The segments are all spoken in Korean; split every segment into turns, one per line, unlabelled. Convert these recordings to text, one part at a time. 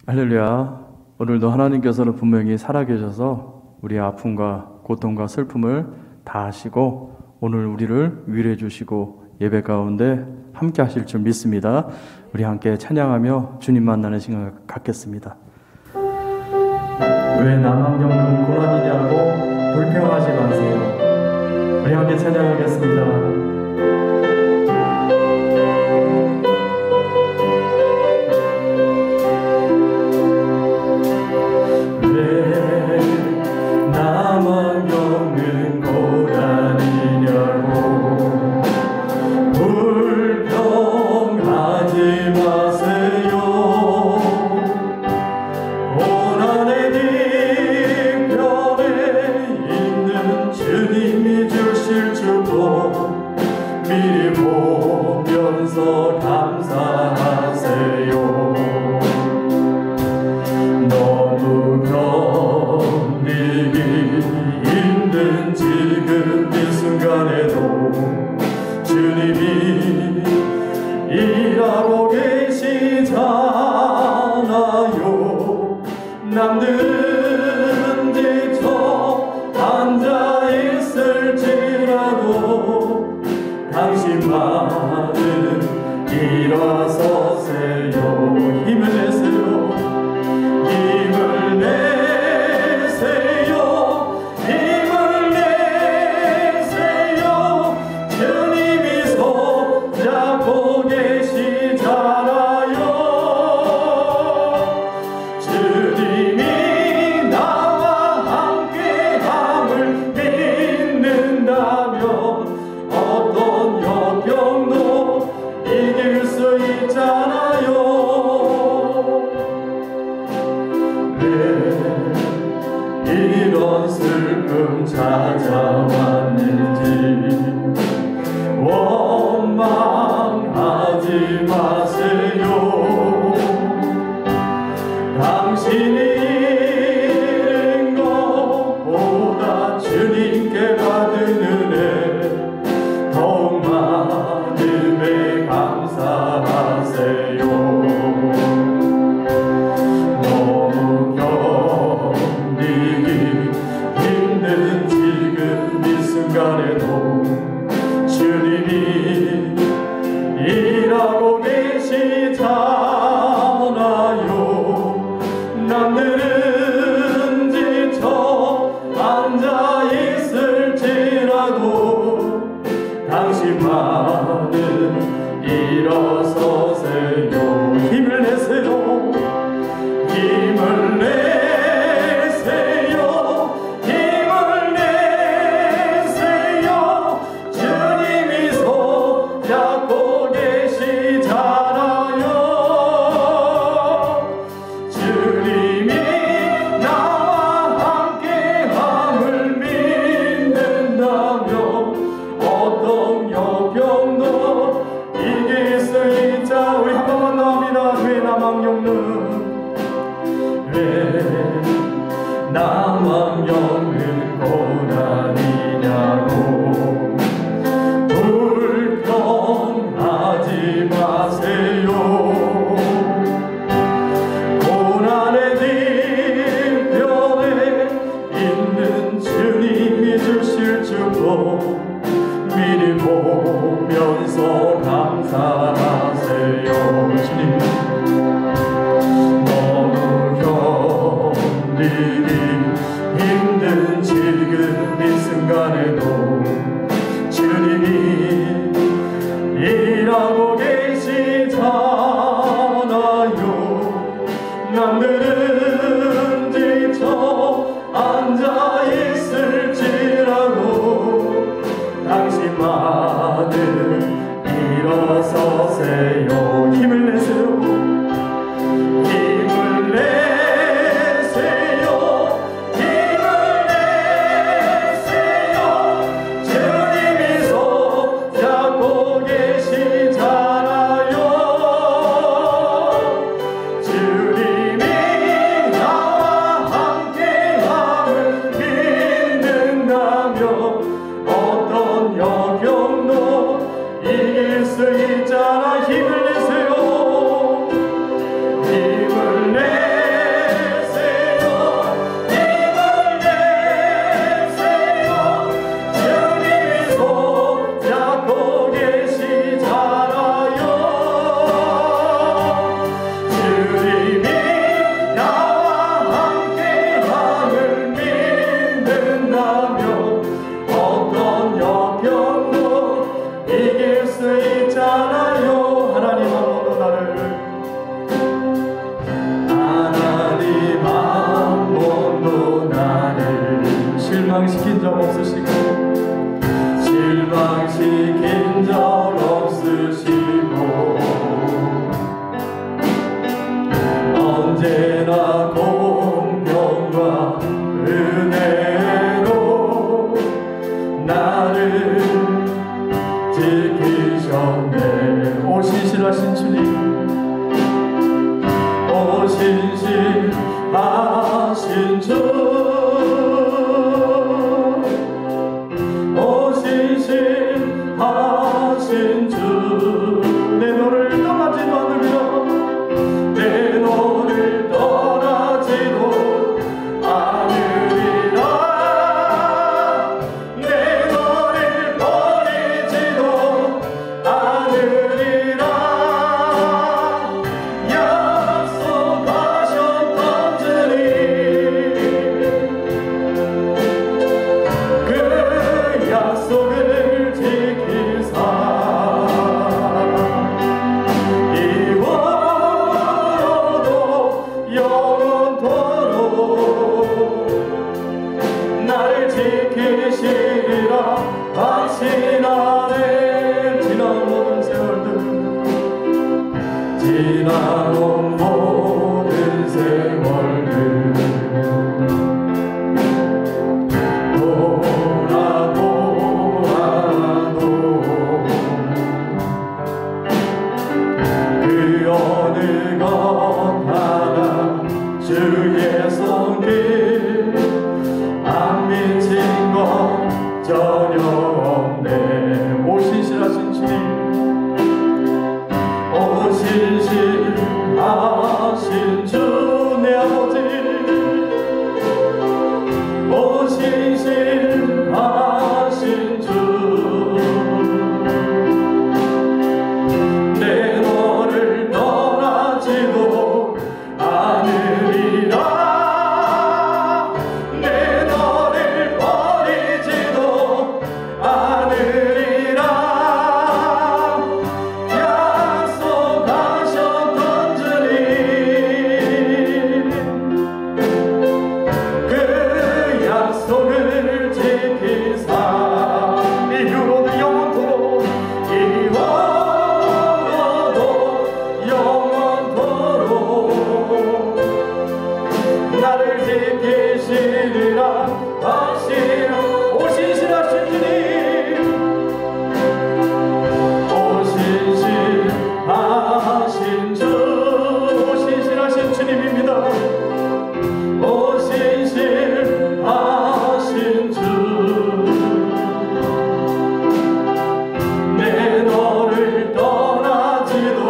할렐루야. 오늘도 하나님께서는 분명히 살아계셔서 우리의 아픔과 고통과 슬픔을 다 아시고 오늘 우리를 위로해 주시고 예배 가운데 함께 하실 줄 믿습니다. 우리 함께 찬양하며 주님 만나는 시간을 갖겠습니다. 왜 나만 겪는 고난이냐고 불평하지 마세요. 우리 함께 찬양하겠습니다.
남들은 지쳐 앉아있을지라도 당신만은 일어서세요. 힘을 내세요. 힘을 내세요. 힘을 내세요. 주님이 손잡고 계시잖아요. 주님이 나와 함께함을 믿는다면 어떤 역경도 이길 수 있잖아요. 왜 이런 슬픔 찾아왔는지 원망하지 마세요. 당신이 잃은 것보다 주님께 받은 은혜 더욱 많음에 감사하세요. 너무 견디기 힘든 지금 이 순간에도 주님이 일하고 계시잖아요. 남들은 지쳐 앉아있을지라도 당신만은 일어서세요. 힘을 내세요. 힘을 내세요. 힘을 내세요. 주님이 손잡고 계시잖아요. 주님이 나와 함께함을 믿는다면 어떤 역경도 이길 수 있자. 우리 한 번만 더 합니다. 왜 나만 겪는 왜 나만 겪는 고난이냐고 불평하지 마세요. 고난의 뒤편에 있는 주님이 주실 축복 미리 보면서 감사하세요. 주님 너무 견디기 힘든 지금 이 순간에도 주님이 일하고 계시잖아요. 남들은 지쳐 앉아있을지라도 당신만은 일어서세요. 지나온 모든 세월들 돌아보아도 그 어느 것 하나 주의 손길 안 미친 것 전혀 없네. 오 신실하신 주님, 오 신실하신 주 내 아버지, 오 신실하신 주 내 너를 떠나지도 않으리라. 내 너를 버리지도 않으리라. 약속하셨던 주님, 그 약속을 지키사 이후로도 영원토록 이후로도 영원토록 나를 지키시리라 하시오. 오 신실하신 주님, 오 신실하신 주, 오 신실하신 주님입니다. 오 신실하신 주, 내 너를 떠나지도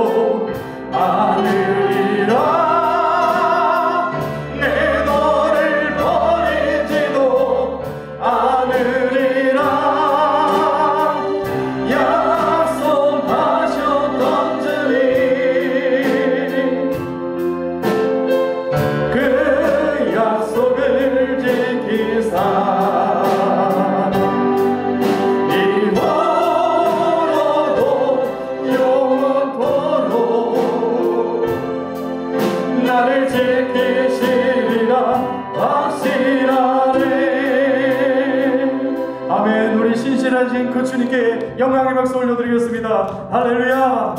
않으리라. 내 너를 버리지도 않으리라. 약속하셨던 주님, 그 약속을 지키사 이후로도 영원토록 나를 지키시리라 확실하네. 아멘. 우리 신실하신 그 주님께 영광의 박수 올려드리겠습니다. 할렐루야.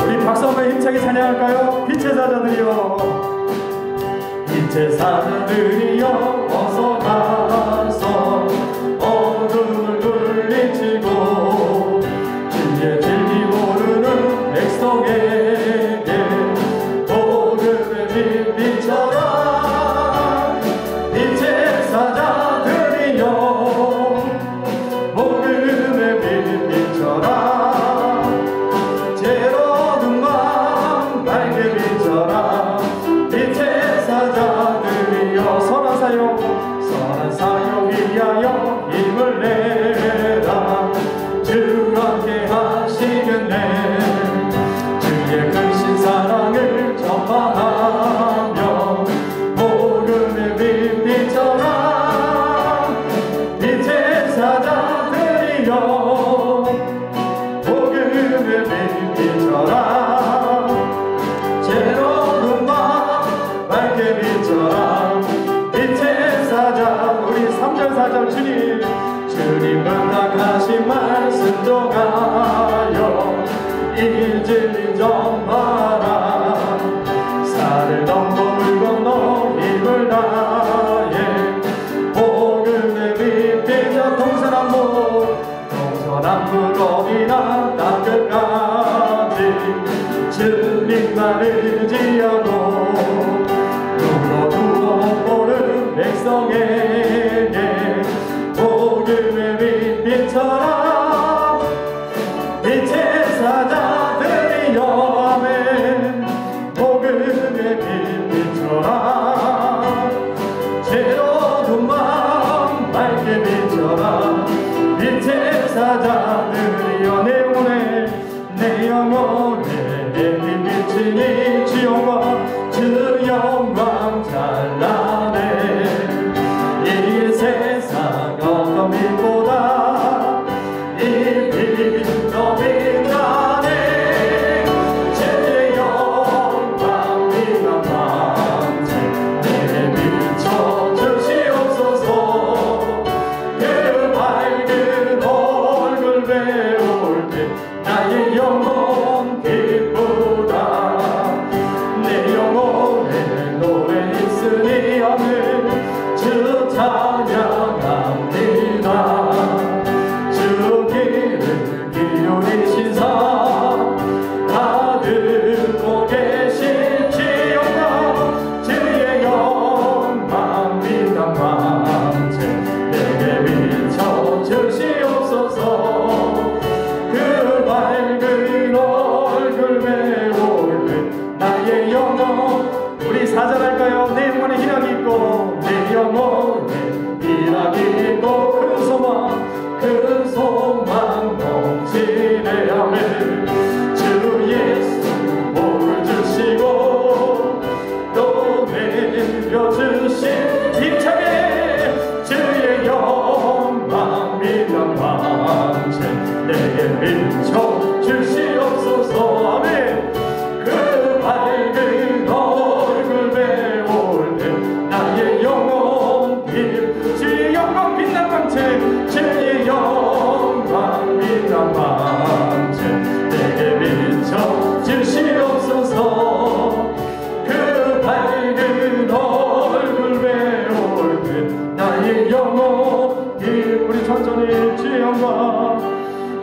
우리 박수 한번 힘차게 찬양할까요? 빛의 사자들이여, 빛의 사자들이여, 어서 가서 어둠을 물리치고 주의 진리 모르는 백성에게 복음의 빛 비춰라. 빛의 사자들이여, 복음의 빛 비춰라. 제로운 맘 밝게 비춰라. 빛의 사자들이여, 선한 사역 위하여 힘을 내라. 주 함께 하시겠네. 주의 크신 사랑을 전파하며 복음의 빛 비춰라. 빛의 사자들이여, 복음의 빛 비춰라. 제로운 맘 밝게 비춰라. 빛의 사자, 우리 3절 4절 주님, 주님 부탁하신 말씀 정하여 이 진리 전하라. 산을 넘고 물 건너 힘을 다해 복음의 빛 비춰. 동서남북 어디나 땅끝까지 주님만 의지하고 누구도 못 보는 백성에게 복음의 빛 비춰라. 빛의 사자들이여, 아멘. 복음의 빛 비춰라. 제로운 맘 밝게 비춰라. 빛의 사자들이여, 내 영혼에 비치니 주 영광 찬란해. 이 세상 어떤 빛보다 이 빛 더 빛나네. 주의 영광 빛난 밤새 내게 비춰주시옵소서. 그 밝은 얼굴 배울 때 주시옵소서. 그 밝은 얼굴 배울 때 나의 영혼, 우리 사절할까요? 내 영혼에 희락이 있고, 내 영혼에 희락이 있고, 큰 소망 넘치네. 아멘. 주 예수 복을 주시고 또 내려주신 힘차게 주의 영광 믿는 방체 내게 비춰 주시옵소서. 아멘. 그 밝은 얼굴 배울 때 나의 영혼 주의 영광 빛난 방체, 주의 영광 빛난 방체 내게 비춰 주시옵소서. 그 밝은 얼굴 배울 때 나의 영혼 우리 천천히 주의 영광,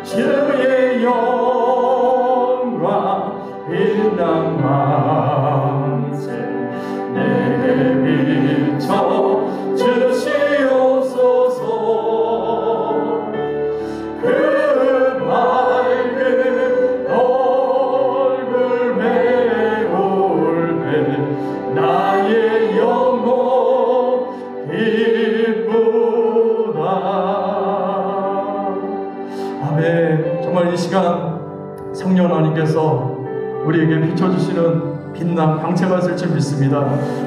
주의 영광 빛난 방체 내게 비춰 주시옵소서. 그 밝은 얼굴 배울 때 나의 영혼 기쁘다. 아멘. 정말 이 시간 성령 하나님께서 우리에게 비춰주시는 빛난 광채가 있을 줄 믿습니다.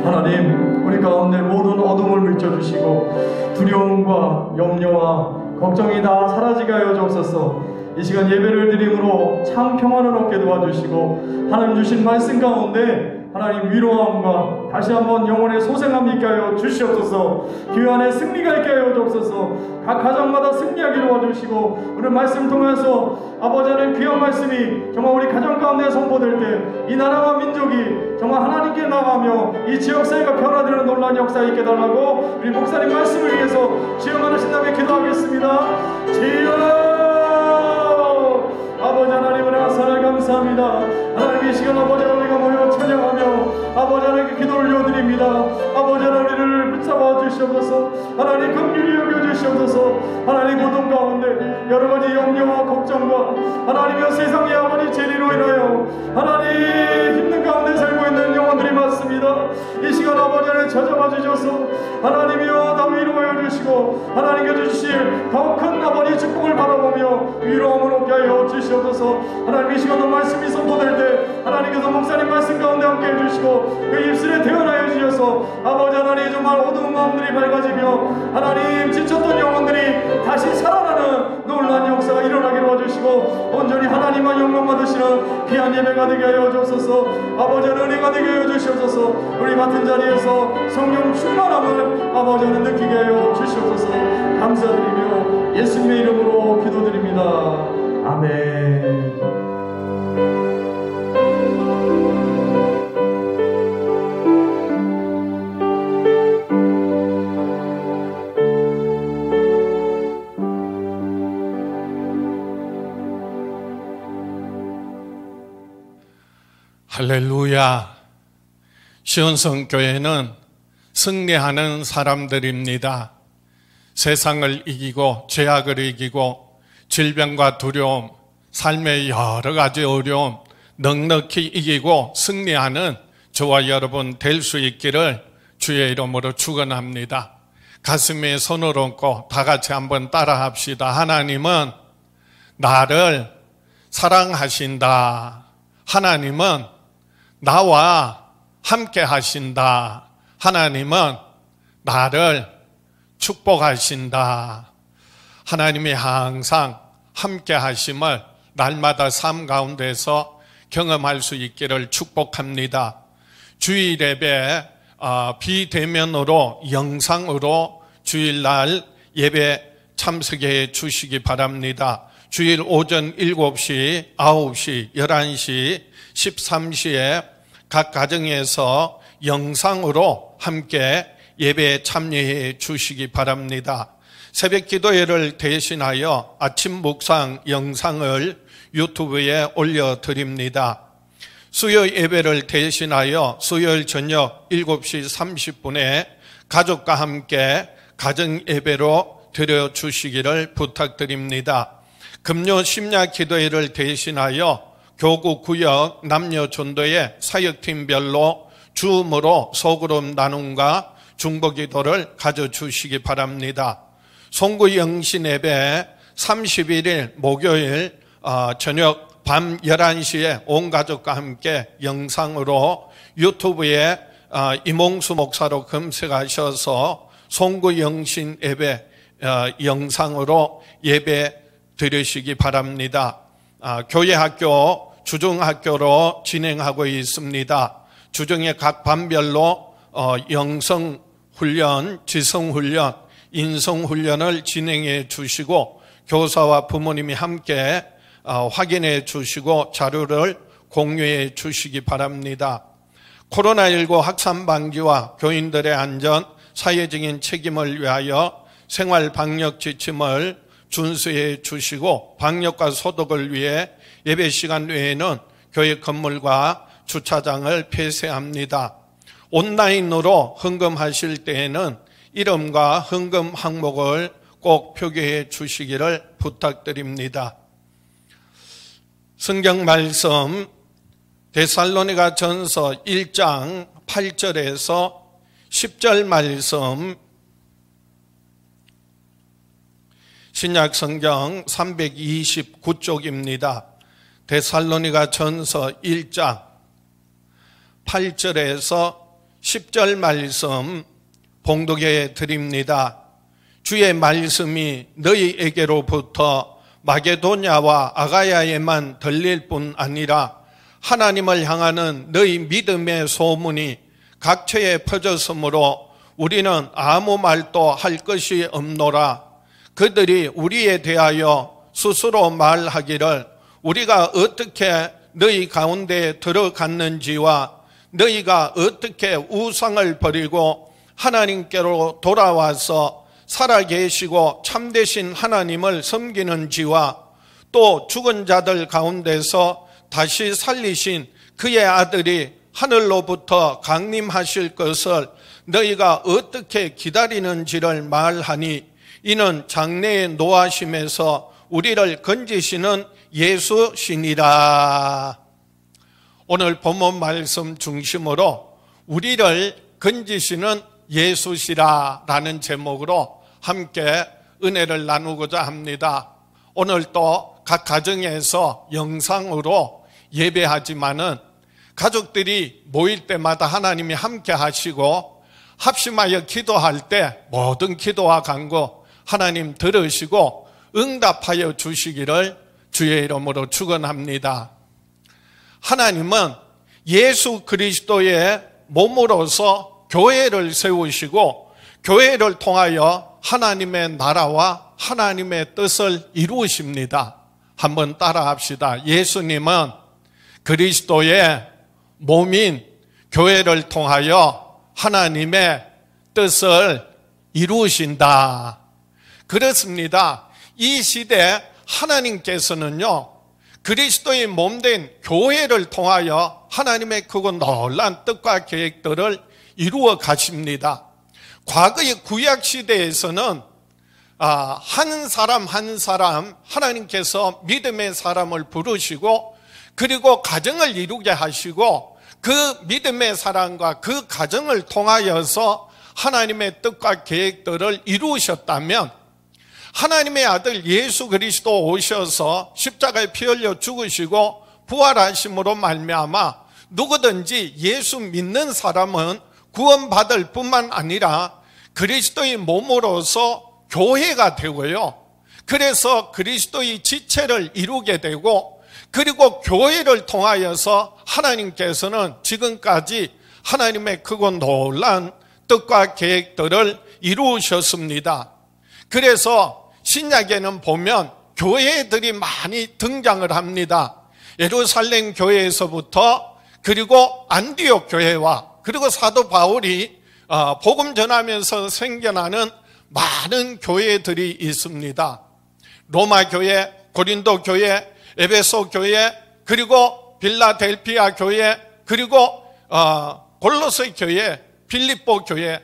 하나님, 우리 가운데 모든 어둠을 비춰주시고 두려움과 염려와 걱정이 다 사라지게 하여 주옵소서. 이 시간 예배를 드림으로 참 평안을 얻게 도와주시고 하나님 주신 말씀 가운데 하나님 위로함과 다시 한번 영혼의 소생함이 있게 하여 주시옵소서. 교회 안에 승리가 있게 하여 주옵소서. 각 가정마다 승리하게 도와주시고 오늘 말씀 통해서 아버지 하나님 귀한 말씀이 정말 우리 가정 가운데 선포될 때 이 나라와 민족이 정말 하나님께 나가며 이 지역사회가 변화되는 놀라운 역사 있게 달라고 우리 목사님 말씀을 위해서 주여 많으신 다음에 기도하겠습니다. 주여 아버지 하나님 은혜와 사랑 감사합니다. 하나님 이 시간 아버지 우리가 모여 찬양하며 아버지 하나님께 기도 올려드립니다. 아버지 하나님 우리를 붙잡아 주시옵소서. 하나님 긍휼히 여겨주시옵소서. 하나님 고통 가운데 여러가지 염려와 걱정과 하나님의 세상의 아버지 죄리로 인하여 하나님 힘든 가운데 살고 있는 영혼들이 많습니다. 이 시간 아버지 하나님 찾아봐 주셔서 하나님이여 다 위로하여 주시고 하나님께 주실 더 큰 아버지 축복을 바라보며 위로함을 얻게 하여 주시옵소서. 하나님 이 시간도 말씀이 선포될 때 하나님께서 목사님 말씀 가운데 함께 해주시고 그 입술에 태어나여 주셔서 아버지 하나님 정말 어두운 마음들이 밝아지며 하나님 지쳤던 영혼들이 다시 살아나는 놀라운 역사가 일어나게 도와주시고 온전히 하나님만 영광 받으시는 귀한 예배가 되게 하여 주옵소서. 아버지 하나님 은혜가 되게 하여 주시옵소서. 우리 맡은 자리에서 성령 충만함을 아버지 하나님 느끼게 하여 주시옵소서. 감사드리며 예수님의 이름으로 기도드립니다. 아멘.
할렐루야. 시온성교회는 승리하는 사람들입니다. 세상을 이기고 죄악을 이기고 질병과 두려움, 삶의 여러 가지 어려움 넉넉히 이기고 승리하는 저와 여러분 될 수 있기를 주의 이름으로 축원합니다. 가슴에 손을 얹고 다 같이 한번 따라 합시다. 하나님은 나를 사랑하신다. 하나님은 나와 함께 하신다. 하나님은 나를 축복하신다. 하나님이 항상 함께 하심을 날마다 삶 가운데서 경험할 수 있기를 축복합니다. 주일 예배 비대면으로 영상으로 주일날 예배 참석해 주시기 바랍니다. 주일 오전 7시, 9시, 11시, 13시에 각 가정에서 영상으로 함께 예배에 참여해 주시기 바랍니다. 새벽 기도회를 대신하여 아침 묵상 영상을 유튜브에 올려드립니다. 수요 예배를 대신하여 수요일 저녁 7시 30분에 가족과 함께 가정 예배로 드려주시기를 부탁드립니다. 금요 심야 기도회를 대신하여 교구 구역 남녀 전도회 사역팀별로 줌으로 소그룹 나눔과 중보기도를 가져주시기 바랍니다. 송구 영신 예배 31일 목요일 저녁 밤 11시에 온 가족과 함께 영상으로 유튜브에 이몽수 목사로 검색하셔서 송구 영신 예배 영상으로 예배 드리시기 바랍니다. 교회 학교, 주중학교로 진행하고 있습니다. 주중에 각 반별로 영성훈련, 지성훈련, 인성훈련을 진행해 주시고 교사와 부모님이 함께 확인해 주시고 자료를 공유해 주시기 바랍니다. 코로나19 확산 방지와 교인들의 안전, 사회적인 책임을 위하여 생활 방역 지침을 준수해 주시고 방역과 소독을 위해 예배 시간 외에는 교회 건물과 주차장을 폐쇄합니다. 온라인으로 헌금하실 때에는 이름과 헌금 항목을 꼭 표기해 주시기를 부탁드립니다. 성경 말씀 데살로니가 전서 1장 8절에서 10절 말씀 신약 성경 329쪽입니다. 데살로니가 전서 1장 8절에서 10절 말씀 봉독해 드립니다. 주의 말씀이 너희에게로부터 마게도냐와 아가야에만 들릴 뿐 아니라 하나님을 향하는 너희 믿음의 소문이 각처에 퍼졌으므로 우리는 아무 말도 할 것이 없노라. 그들이 우리에 대하여 스스로 말하기를 우리가 어떻게 너희 가운데 들어갔는지와 너희가 어떻게 우상을 버리고 하나님께로 돌아와서 살아계시고 참되신 하나님을 섬기는지와 또 죽은 자들 가운데서 다시 살리신 그의 아들이 하늘로부터 강림하실 것을 너희가 어떻게 기다리는지를 말하니 이는 장래의 노하심에서 우리를 건지시는 예수시니라. 오늘 본문 말씀 중심으로 우리를 건지시는 예수시라라는 제목으로 함께 은혜를 나누고자 합니다. 오늘 또 각 가정에서 영상으로 예배하지만은 가족들이 모일 때마다 하나님이 함께 하시고 합심하여 기도할 때 모든 기도와 간구 하나님 들으시고 응답하여 주시기를 주의 이름으로 축원합니다. 하나님은 예수 그리스도의 몸으로서 교회를 세우시고 교회를 통하여 하나님의 나라와 하나님의 뜻을 이루십니다. 한번 따라합시다. 예수님은 그리스도의 몸인 교회를 통하여 하나님의 뜻을 이루신다. 그렇습니다. 이 시대 하나님께서는요, 그리스도의 몸된 교회를 통하여 하나님의 크고 놀라운 뜻과 계획들을 이루어 가십니다. 과거의 구약 시대에서는 한 사람 한 사람 하나님께서 믿음의 사람을 부르시고 그리고 가정을 이루게 하시고 그 믿음의 사람과 그 가정을 통하여서 하나님의 뜻과 계획들을 이루셨다면 하나님의 아들 예수 그리스도 오셔서 십자가에 피 흘려 죽으시고 부활하심으로 말미암아 누구든지 예수 믿는 사람은 구원받을 뿐만 아니라 그리스도의 몸으로서 교회가 되고요. 그래서 그리스도의 지체를 이루게 되고 그리고 교회를 통하여서 하나님께서는 지금까지 하나님의 크고 놀라운 뜻과 계획들을 이루셨습니다. 그래서 신약에는 보면 교회들이 많이 등장을 합니다. 예루살렘 교회에서부터 그리고 안디옥 교회와 그리고 사도 바울이 복음 전하면서 생겨나는 많은 교회들이 있습니다. 로마 교회, 고린도 교회, 에베소 교회, 그리고 빌라델피아 교회, 그리고 골로새 교회, 빌립보 교회,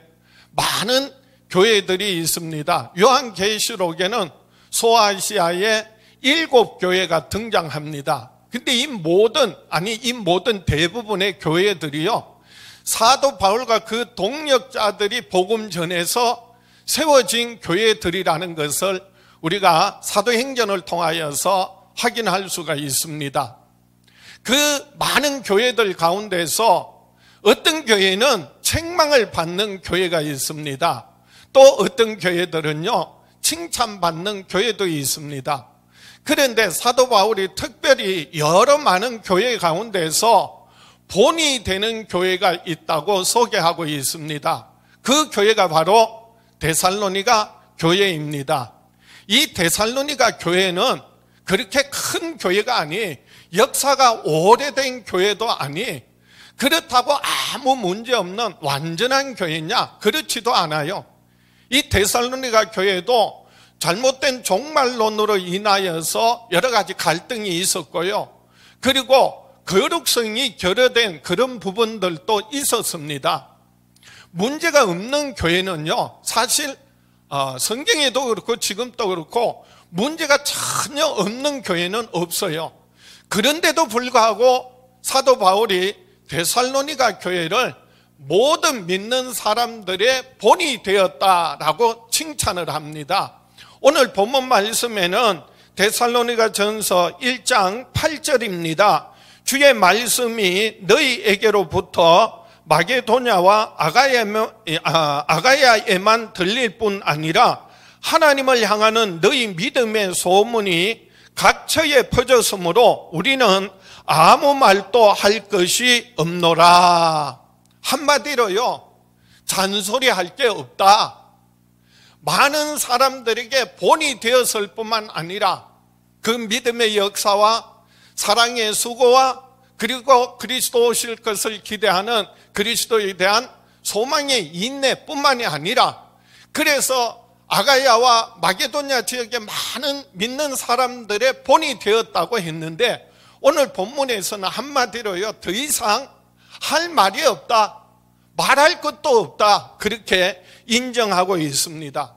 많은 교회들이 있습니다. 요한계시록에는 소아시아의 7교회가 등장합니다. 근데 이 모든 대부분의 교회들이요, 사도 바울과 그 동역자들이 복음 전해서 세워진 교회들이라는 것을 우리가 사도행전을 통하여서 확인할 수가 있습니다. 그 많은 교회들 가운데서 어떤 교회는 책망을 받는 교회가 있습니다. 또 어떤 교회들은요, 칭찬받는 교회도 있습니다. 그런데 사도 바울이 특별히 여러 많은 교회 가운데서 본이 되는 교회가 있다고 소개하고 있습니다. 그 교회가 바로 데살로니가 교회입니다. 이 데살로니가 교회는 그렇게 큰 교회가 아니, 역사가 오래된 교회도 아니, 그렇다고 아무 문제 없는 완전한 교회냐? 그렇지도 않아요. 이 데살로니가 교회도 잘못된 종말론으로 인하여서 여러 가지 갈등이 있었고요. 그리고 거룩성이 결여된 그런 부분들도 있었습니다. 문제가 없는 교회는요, 사실 성경에도 그렇고 지금도 그렇고 문제가 전혀 없는 교회는 없어요. 그런데도 불구하고 사도 바울이 데살로니가 교회를 모든 믿는 사람들의 본이 되었다라고 칭찬을 합니다. 오늘 본문 말씀에는 데살로니가 전서 1장 8절입니다. 주의 말씀이 너희에게로부터 마게도냐와 아가야에만 들릴 뿐 아니라 하나님을 향하는 너희 믿음의 소문이 각처에 퍼졌으므로 우리는 아무 말도 할 것이 없노라. 한마디로요, 잔소리할 게 없다. 많은 사람들에게 본이 되었을 뿐만 아니라 그 믿음의 역사와 사랑의 수고와 그리고 그리스도 오실 것을 기대하는 그리스도에 대한 소망의 인내뿐만이 아니라, 그래서 아가야와 마게도냐 지역의 많은 믿는 사람들의 본이 되었다고 했는데, 오늘 본문에서는 한마디로요, 더 이상 할 말이 없다, 말할 것도 없다, 그렇게 인정하고 있습니다.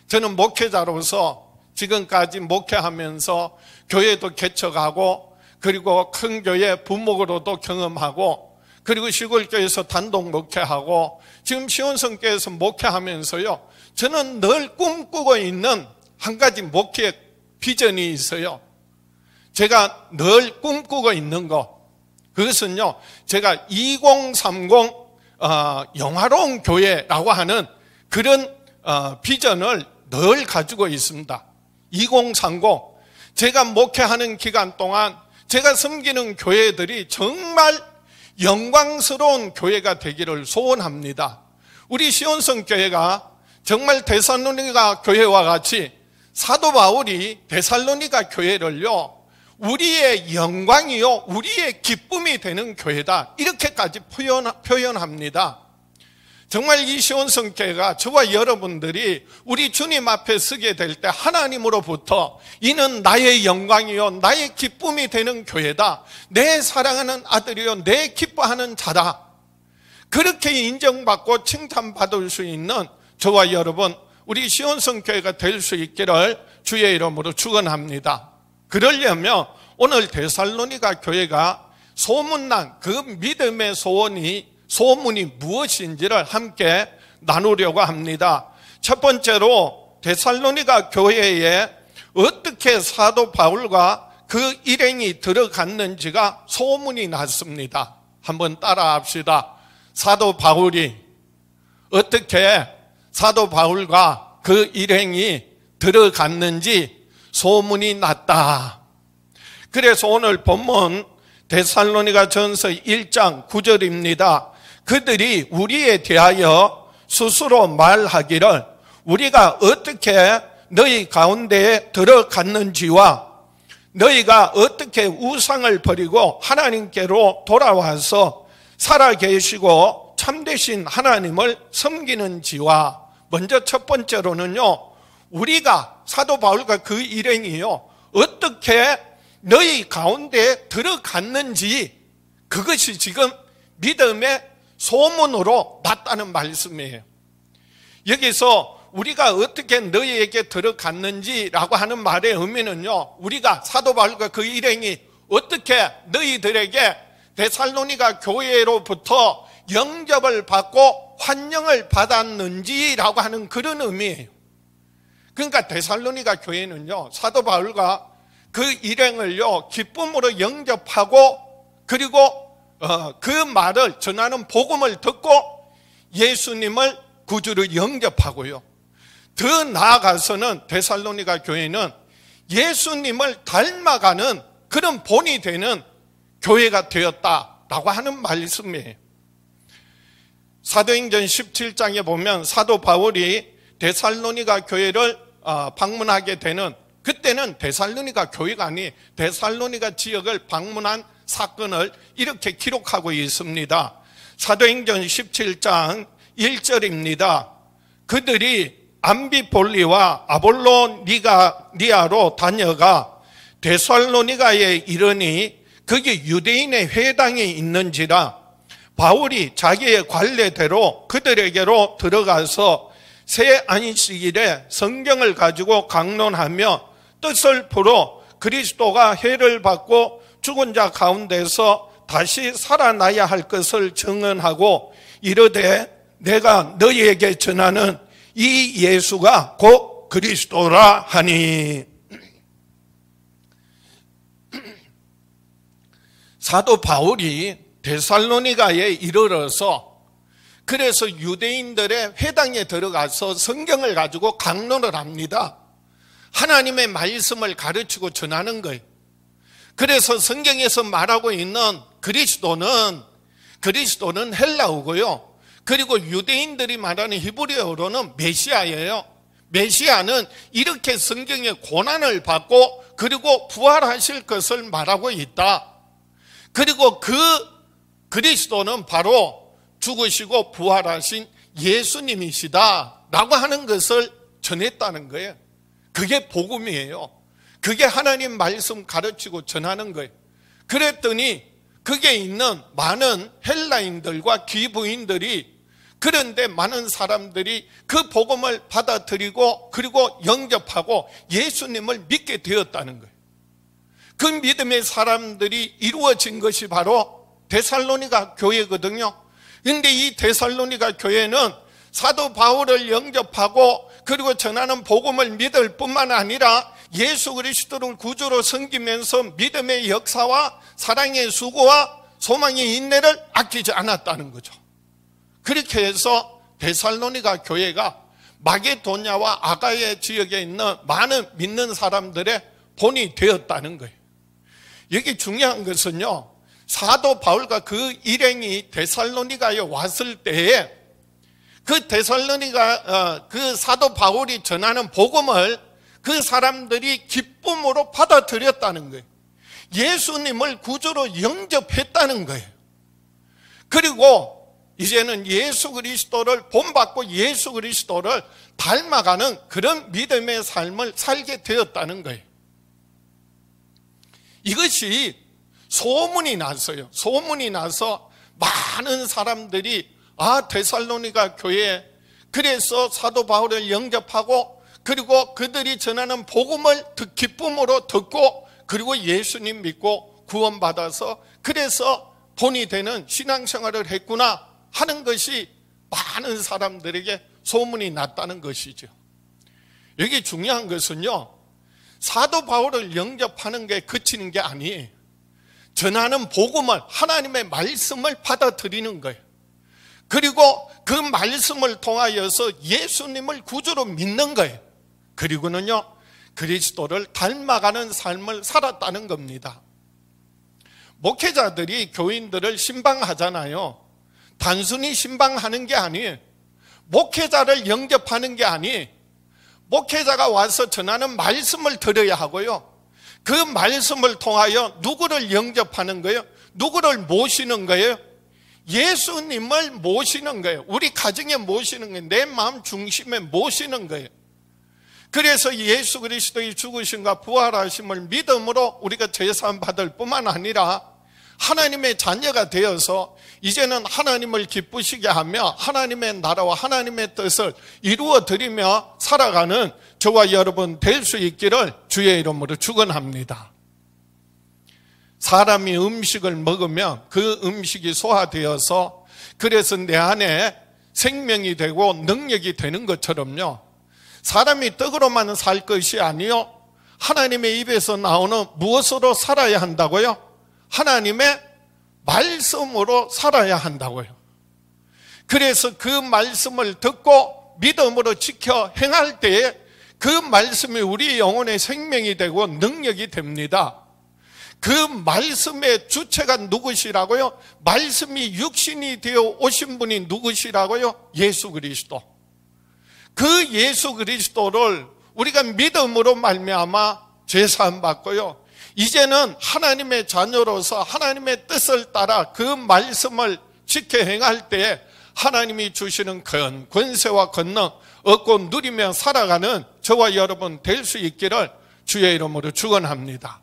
저는 목회자로서 지금까지 목회하면서 교회도 개척하고, 그리고 큰 교회 부목으로도 경험하고, 그리고 시골교회에서 단독 목회하고, 지금 시온성교회에서 목회하면서요, 저는 늘 꿈꾸고 있는 한 가지 목회 비전이 있어요. 제가 늘 꿈꾸고 있는 거, 그것은요, 제가 2030 영화로운 교회라고 하는 그런 비전을 늘 가지고 있습니다. 2030, 제가 목회하는 기간 동안 제가 섬기는 교회들이 정말 영광스러운 교회가 되기를 소원합니다. 우리 시온성 교회가 정말 데살로니가 교회와 같이 사도 바울이 데살로니가 교회를요, 우리의 영광이요, 우리의 기쁨이 되는 교회다, 이렇게까지 표현합니다. 정말 이 시온성 교회가 저와 여러분들이 우리 주님 앞에 서게 될 때 하나님으로부터 이는 나의 영광이요, 나의 기쁨이 되는 교회다, 내 사랑하는 아들이요, 내 기뻐하는 자다, 그렇게 인정받고 칭찬받을 수 있는 저와 여러분, 우리 시온성 교회가 될 수 있기를 주의 이름으로 축원합니다. 그러려면 오늘 데살로니가 교회가 소문난 그 믿음의 소문이 무엇인지를 함께 나누려고 합니다. 첫 번째로 데살로니가 교회에 어떻게 사도 바울과 그 일행이 들어갔는지가 소문이 났습니다. 한번 따라 합시다. 사도 바울이 어떻게 사도 바울과 그 일행이 들어갔는지 소문이 났다. 그래서 오늘 본문 데살로니가 전서 1장 9절입니다. 그들이 우리에 대하여 스스로 말하기를 우리가 어떻게 너희 가운데에 들어갔는지와 너희가 어떻게 우상을 버리고 하나님께로 돌아와서 살아계시고 참되신 하나님을 섬기는지와, 먼저 첫 번째로는요, 우리가 사도 바울과 그 일행이요, 어떻게 너희 가운데에 들어갔는지, 그것이 지금 믿음의 소문으로 났다는 말씀이에요. 여기서 우리가 어떻게 너희에게 들어갔는지라고 하는 말의 의미는요, 우리가 사도 바울과 그 일행이 어떻게 너희들에게 데살로니가 교회로부터 영접을 받고 환영을 받았는지라고 하는 그런 의미예요. 그러니까 데살로니가 교회는요, 사도 바울과 그 일행을요 기쁨으로 영접하고, 그리고 그 말을 전하는 복음을 듣고 예수님을 구주로 영접하고요, 더 나아가서는 데살로니가 교회는 예수님을 닮아가는 그런 본이 되는 교회가 되었다라고 하는 말씀이에요. 사도행전 17장에 보면 사도 바울이 데살로니가 교회를 방문하게 되는, 그때는 데살로니가 교회가 아닌 데살로니가 지역을 방문한 사건을 이렇게 기록하고 있습니다. 사도행전 17장 1절입니다. 그들이 암비볼리와 아볼로니아로 다녀가 데살로니가에 이르니 거기 유대인의 회당이 있는지라 바울이 자기의 관례대로 그들에게로 들어가서 새 안식일에 성경을 가지고 강론하며 뜻을 풀어 그리스도가 해를 받고 죽은 자 가운데서 다시 살아나야 할 것을 증언하고 이르되 내가 너희에게 전하는 이 예수가 곧 그리스도라 하니. 사도 바울이 데살로니가에 이르러서 그래서 유대인들의 회당에 들어가서 성경을 가지고 강론을 합니다. 하나님의 말씀을 가르치고 전하는 거예요. 그래서 성경에서 말하고 있는 그리스도는 헬라어고요, 그리고 유대인들이 말하는 히브리어로는 메시아예요. 메시아는 이렇게 성경의 고난을 받고 그리고 부활하실 것을 말하고 있다. 그리고 그 그리스도는 바로 죽으시고 부활하신 예수님이시다 라고 하는 것을 전했다는 거예요. 그게 복음이에요. 그게 하나님 말씀 가르치고 전하는 거예요. 그랬더니 그게 있는 많은 헬라인들과 귀부인들이, 그런데 많은 사람들이 그 복음을 받아들이고 그리고 영접하고 예수님을 믿게 되었다는 거예요. 그 믿음의 사람들이 이루어진 것이 바로 데살로니가 교회거든요. 그런데 이 데살로니가 교회는 사도 바울을 영접하고 그리고 전하는 복음을 믿을 뿐만 아니라 예수 그리스도를 구주로 섬기면서 믿음의 역사와 사랑의 수고와 소망의 인내를 아끼지 않았다는 거죠. 그렇게 해서 데살로니가 교회가 마게도냐와 아가야 지역에 있는 많은 믿는 사람들의 본이 되었다는 거예요. 여기 중요한 것은요, 사도 바울과 그 일행이 데살로니가에 왔을 때에 그 데살로니가 그 사도 바울이 전하는 복음을 그 사람들이 기쁨으로 받아들였다는 거예요. 예수님을 구주로 영접했다는 거예요. 그리고 이제는 예수 그리스도를 본받고 예수 그리스도를 닮아가는 그런 믿음의 삶을 살게 되었다는 거예요. 이것이 소문이 났어요. 소문이 나서 많은 사람들이 데살로니가 교회에 그래서 사도 바울을 영접하고 그리고 그들이 전하는 복음을 기쁨으로 듣고 그리고 예수님 믿고 구원받아서 그래서 본이 되는 신앙생활을 했구나 하는 것이 많은 사람들에게 소문이 났다는 것이죠. 여기 중요한 것은요, 사도 바울을 영접하는 게 그치는 게 아니에요. 전하는 복음을, 하나님의 말씀을 받아들이는 거예요. 그리고 그 말씀을 통하여서 예수님을 구주로 믿는 거예요. 그리고는요, 그리스도를 닮아가는 삶을 살았다는 겁니다. 목회자들이 교인들을 신방하잖아요. 단순히 신방하는 게 아니에요. 목회자를 영접하는 게 아니에요. 목회자가 와서 전하는 말씀을 들어야 하고요, 그 말씀을 통하여 누구를 영접하는 거예요? 누구를 모시는 거예요? 예수님을 모시는 거예요. 우리 가정에 모시는 거예요. 내 마음 중심에 모시는 거예요. 그래서 예수 그리스도의 죽으심과 부활하심을 믿음으로 우리가 제사함 받을 뿐만 아니라 하나님의 자녀가 되어서 이제는 하나님을 기쁘시게 하며 하나님의 나라와 하나님의 뜻을 이루어 드리며 살아가는 저와 여러분 될 수 있기를 주의 이름으로 축원합니다. 사람이 음식을 먹으면 그 음식이 소화되어서 그래서 내 안에 생명이 되고 능력이 되는 것처럼요, 사람이 떡으로만 살 것이 아니요 하나님의 입에서 나오는 무엇으로 살아야 한다고요? 하나님의 말씀으로 살아야 한다고요. 그래서 그 말씀을 듣고 믿음으로 지켜 행할 때에 그 말씀이 우리 영혼의 생명이 되고 능력이 됩니다. 그 말씀의 주체가 누구시라고요? 말씀이 육신이 되어 오신 분이 누구시라고요? 예수 그리스도. 그 예수 그리스도를 우리가 믿음으로 말미암아 죄사함 받고요, 이제는 하나님의 자녀로서 하나님의 뜻을 따라 그 말씀을 지켜 행할 때 하나님이 주시는 큰 권세와 권능 얻고 누리며 살아가는 저와 여러분 될 수 있기를 주의 이름으로 축원합니다.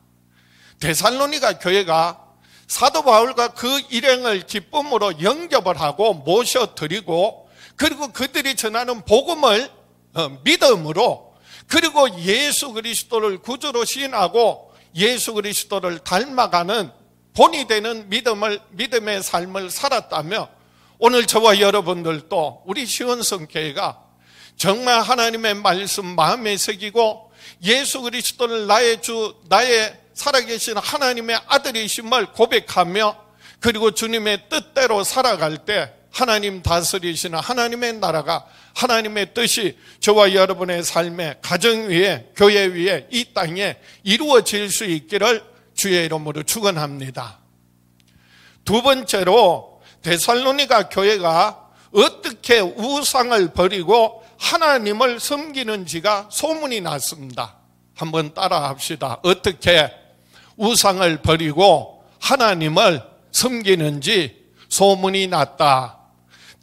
데살로니가 교회가 사도 바울과 그 일행을 기쁨으로 영접을 하고 모셔드리고, 그리고 그들이 전하는 복음을 믿음으로, 그리고 예수 그리스도를 구주로 시인하고 예수 그리스도를 닮아가는 본이 되는 믿음의 삶을 살았다며, 오늘 저와 여러분들도 우리 시원성교회가 정말 하나님의 말씀 마음에 새기고 예수 그리스도를 나의 주, 나의 살아계신 하나님의 아들이심을 고백하며, 그리고 주님의 뜻대로 살아갈 때 하나님 다스리시는 하나님의 나라가, 하나님의 뜻이 저와 여러분의 삶에, 가정 위에, 교회 위에, 이 땅에 이루어질 수 있기를 주의 이름으로 축원합니다. 두 번째로 데살로니가 교회가 어떻게 우상을 버리고 하나님을 섬기는지가 소문이 났습니다. 한번 따라 합시다. 어떻게 우상을 버리고 하나님을 섬기는지 소문이 났다.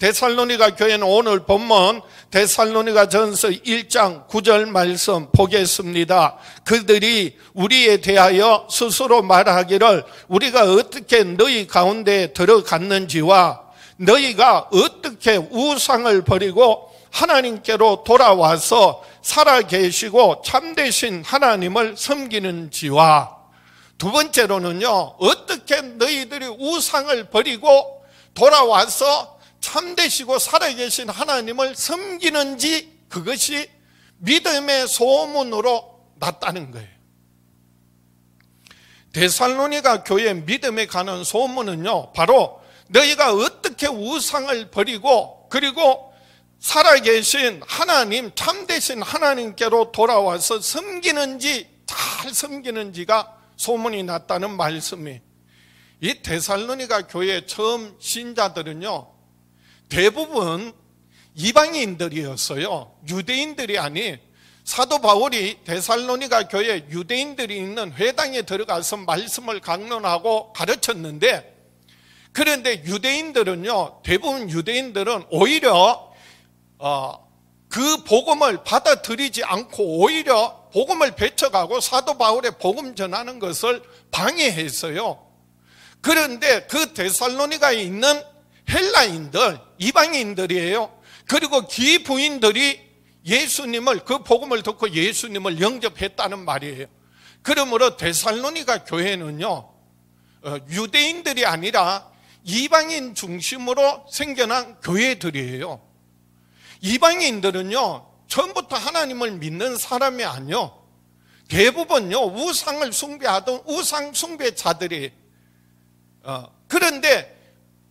데살로니가 교회는 오늘 본문 데살로니가 전서 1장 9절 말씀 보겠습니다. 그들이 우리에 대하여 스스로 말하기를 우리가 어떻게 너희 가운데 들어갔는지와 너희가 어떻게 우상을 버리고 하나님께로 돌아와서 살아계시고 참되신 하나님을 섬기는지와, 두 번째로는요, 어떻게 너희들이 우상을 버리고 돌아와서 참되시고 살아계신 하나님을 섬기는지, 그것이 믿음의 소문으로 났다는 거예요. 데살로니가 교회 믿음에 관한 소문은요, 바로 너희가 어떻게 우상을 버리고 그리고 살아계신 하나님, 참되신 하나님께로 돌아와서 섬기는지, 잘 섬기는지가 소문이 났다는 말씀이, 이 데살로니가 교회 처음 신자들은요 대부분 이방인들이었어요. 유대인들이 아닌, 사도 바울이 데살로니가 교회 유대인들이 있는 회당에 들어가서 말씀을 강론하고 가르쳤는데, 그런데 유대인들은요, 대부분 유대인들은 오히려 그 복음을 받아들이지 않고 오히려 복음을 배척하고 사도 바울의 복음 전하는 것을 방해했어요. 그런데 그 데살로니가에 있는 헬라인들, 이방인들이에요. 그리고 기부인들이 예수님을, 그 복음을 듣고 예수님을 영접했다는 말이에요. 그러므로 데살로니가 교회는요 유대인들이 아니라 이방인 중심으로 생겨난 교회들이에요. 이방인들은요 처음부터 하나님을 믿는 사람이 아니요, 대부분요 우상을 숭배하던 우상 숭배자들이, 그런데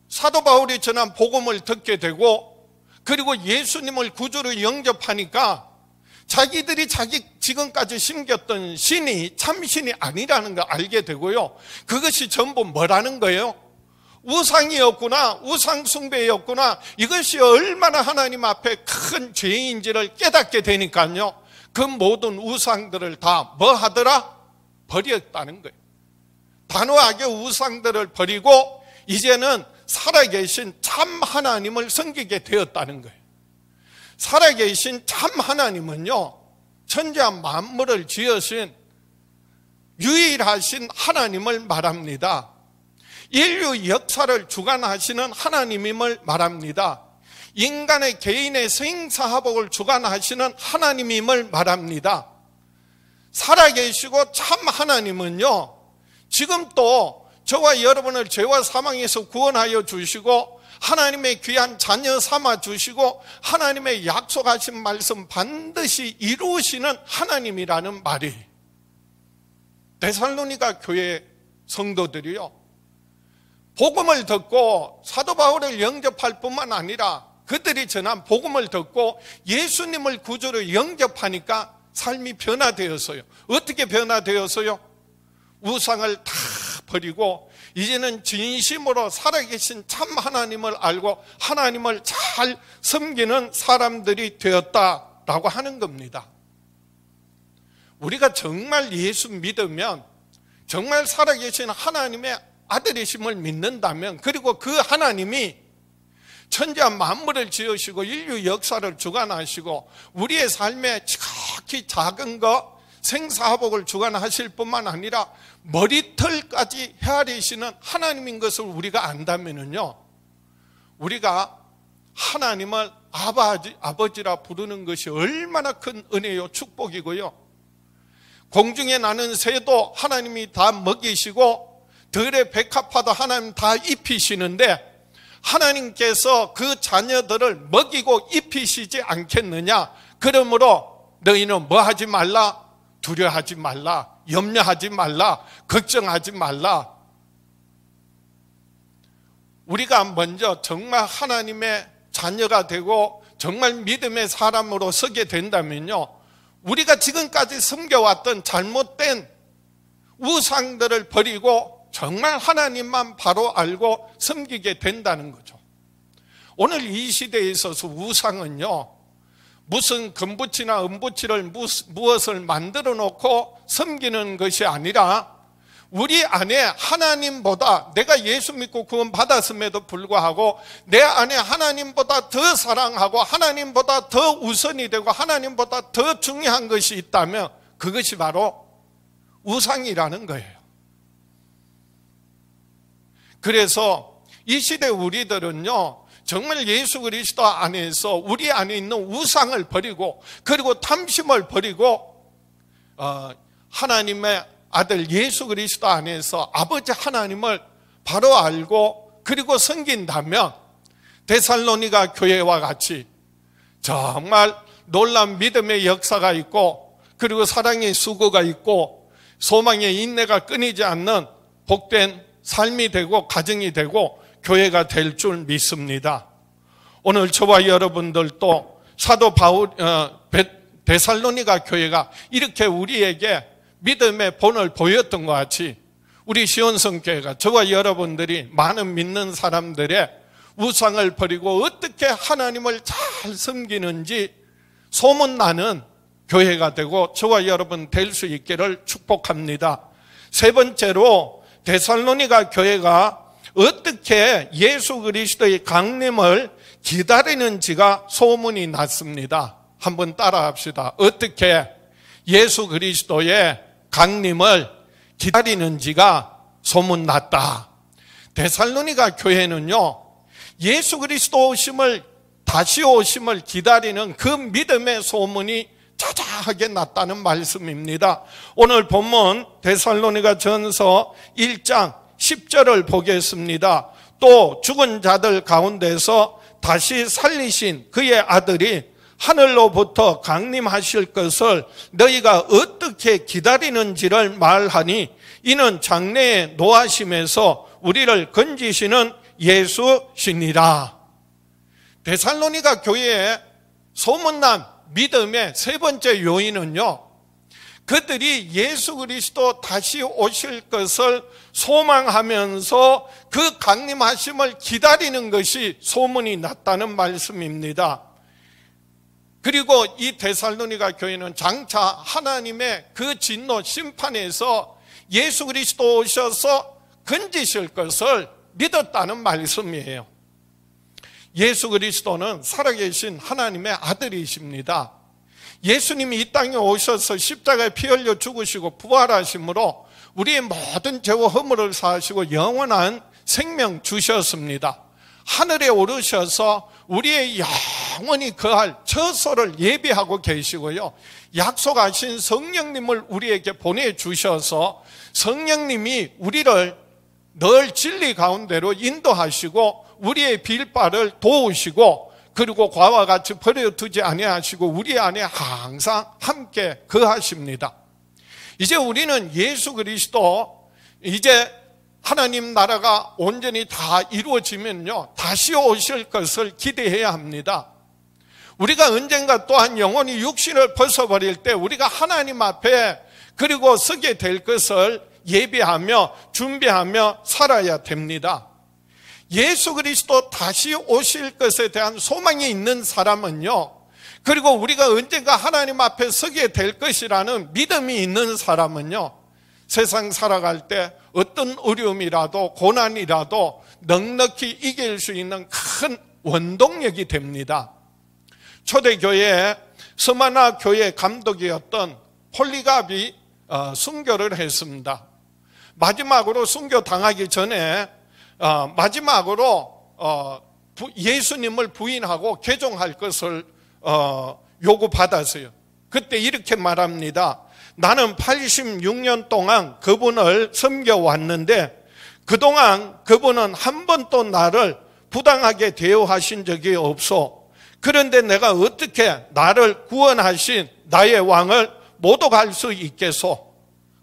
사도 바울이 전한 복음을 듣게 되고 그리고 예수님을 구주로 영접하니까 자기들이 지금까지 심겼던 신이 참신이 아니라는 걸 알게 되고요, 그것이 전부 뭐라는 거예요? 우상이었구나, 우상숭배였구나, 이것이 얼마나 하나님 앞에 큰 죄인지를 깨닫게 되니까요, 그 모든 우상들을 다 뭐 하더라? 버렸다는 거예요. 단호하게 우상들을 버리고 이제는 살아계신 참 하나님을 섬기게 되었다는 거예요. 살아계신 참 하나님은요 천지와 만물을 지으신 유일하신 하나님을 말합니다. 인류 역사를 주관하시는 하나님임을 말합니다. 인간의 개인의 생사화복을 주관하시는 하나님임을 말합니다. 살아계시고 참 하나님은요, 지금 또 저와 여러분을 죄와 사망에서 구원하여 주시고 하나님의 귀한 자녀 삼아 주시고 하나님의 약속하신 말씀 반드시 이루시는 하나님이라는 말이, 데살로니가 교회 성도들이요, 복음을 듣고 사도 바울을 영접할 뿐만 아니라 그들이 전한 복음을 듣고 예수님을 구주로 영접하니까 삶이 변화되었어요. 어떻게 변화되었어요? 우상을 다 버리고 이제는 진심으로 살아계신 참 하나님을 알고 하나님을 잘 섬기는 사람들이 되었다라고 하는 겁니다. 우리가 정말 예수 믿으면, 정말 살아계신 하나님의 아들이심을 믿는다면, 그리고 그 하나님이 천지와 만물을 지으시고 인류 역사를 주관하시고 우리의 삶에 지극히 작은 것, 생사화복을 주관하실 뿐만 아니라 머리털까지 헤아리시는 하나님인 것을 우리가 안다면요, 우리가 하나님을 아버지라 부르는 것이 얼마나 큰 은혜요 축복이고요, 공중에 나는 새도 하나님이 다 먹이시고 들의 백합화도 하나님 다 입히시는데 하나님께서 그 자녀들을 먹이고 입히시지 않겠느냐? 그러므로 너희는 뭐 하지 말라? 두려워하지 말라, 염려하지 말라, 걱정하지 말라. 우리가 먼저 정말 하나님의 자녀가 되고 정말 믿음의 사람으로 서게 된다면요, 우리가 지금까지 섬겨왔던 잘못된 우상들을 버리고 정말 하나님만 바로 알고 섬기게 된다는 거죠. 오늘 이 시대에 있어서 우상은요, 무슨 금붙이나 은붙이를 무엇을 만들어 놓고 섬기는 것이 아니라 우리 안에 하나님보다, 내가 예수 믿고 구원 받았음에도 불구하고 내 안에 하나님보다 더 사랑하고 하나님보다 더 우선이 되고 하나님보다 더 중요한 것이 있다면 그것이 바로 우상이라는 거예요. 그래서 이 시대 우리들은요, 정말 예수 그리스도 안에서 우리 안에 있는 우상을 버리고, 그리고 탐심을 버리고 하나님의 아들 예수 그리스도 안에서 아버지 하나님을 바로 알고 그리고 섬긴다면 데살로니가 교회와 같이 정말 놀라운 믿음의 역사가 있고, 그리고 사랑의 수고가 있고 소망의 인내가 끊이지 않는 복된 삶이 되고 가정이 되고 교회가 될 줄 믿습니다. 오늘 저와 여러분들도 사도 바울 데살로니가 교회가 이렇게 우리에게 믿음의 본을 보였던 것 같이 우리 시온성교회가, 저와 여러분들이 많은 믿는 사람들의 우상을 버리고 어떻게 하나님을 잘 섬기는지 소문나는 교회가 되고 저와 여러분 될 수 있기를 축복합니다. 세 번째로 데살로니가 교회가 어떻게 예수 그리스도의 강림을 기다리는지가 소문이 났습니다. 한번 따라합시다. 어떻게 예수 그리스도의 강림을 기다리는지가 소문났다. 데살로니가 교회는요, 예수 그리스도 오심을, 다시 오심을 기다리는 그 믿음의 소문이 자자하게 났다는 말씀입니다. 오늘 본문 데살로니가 전서 1장 10절을 보겠습니다. 또 죽은 자들 가운데서 다시 살리신 그의 아들이 하늘로부터 강림하실 것을 너희가 어떻게 기다리는지를 말하니 이는 장래의 노하심에서 우리를 건지시는 예수시니라. 데살로니가 교회에 소문난 믿음의 세 번째 요인은요, 그들이 예수 그리스도 다시 오실 것을 소망하면서 그 강림하심을 기다리는 것이 소문이 났다는 말씀입니다. 그리고 이 데살로니가 교회는 장차 하나님의 그 진노 심판에서 예수 그리스도 오셔서 건지실 것을 믿었다는 말씀이에요. 예수 그리스도는 살아계신 하나님의 아들이십니다. 예수님이 이 땅에 오셔서 십자가에 피 흘려 죽으시고 부활하심으로 우리의 모든 죄와 허물을 사하시고 영원한 생명 주셨습니다. 하늘에 오르셔서 우리의 영원히 거할 처소를 예비하고 계시고요. 약속하신 성령님을 우리에게 보내주셔서 성령님이 우리를 늘 진리 가운데로 인도하시고 우리의 빌바를 도우시고 그리고 과와 같이 버려두지 아니하시고 우리 안에 항상 함께 거하십니다. 이제 우리는 예수 그리스도 이제 하나님 나라가 온전히 다 이루어지면요 다시 오실 것을 기대해야 합니다. 우리가 언젠가 또한 영원히 육신을 벗어버릴 때 우리가 하나님 앞에 그리고 서게 될 것을 예비하며 준비하며 살아야 됩니다. 예수 그리스도 다시 오실 것에 대한 소망이 있는 사람은요, 그리고 우리가 언젠가 하나님 앞에 서게 될 것이라는 믿음이 있는 사람은요, 세상 살아갈 때 어떤 어려움이라도 고난이라도 넉넉히 이길 수 있는 큰 원동력이 됩니다. 초대교회 서마나 교회 감독이었던 폴리갑이 순교를 했습니다. 마지막으로 순교 당하기 전에 마지막으로 예수님을 부인하고 개종할 것을 요구받았어요. 그때 이렇게 말합니다. 나는 86년 동안 그분을 섬겨왔는데 그동안 그분은 한 번도 나를 부당하게 대우하신 적이 없어. 그런데 내가 어떻게 나를 구원하신 나의 왕을 모독할 수 있겠소?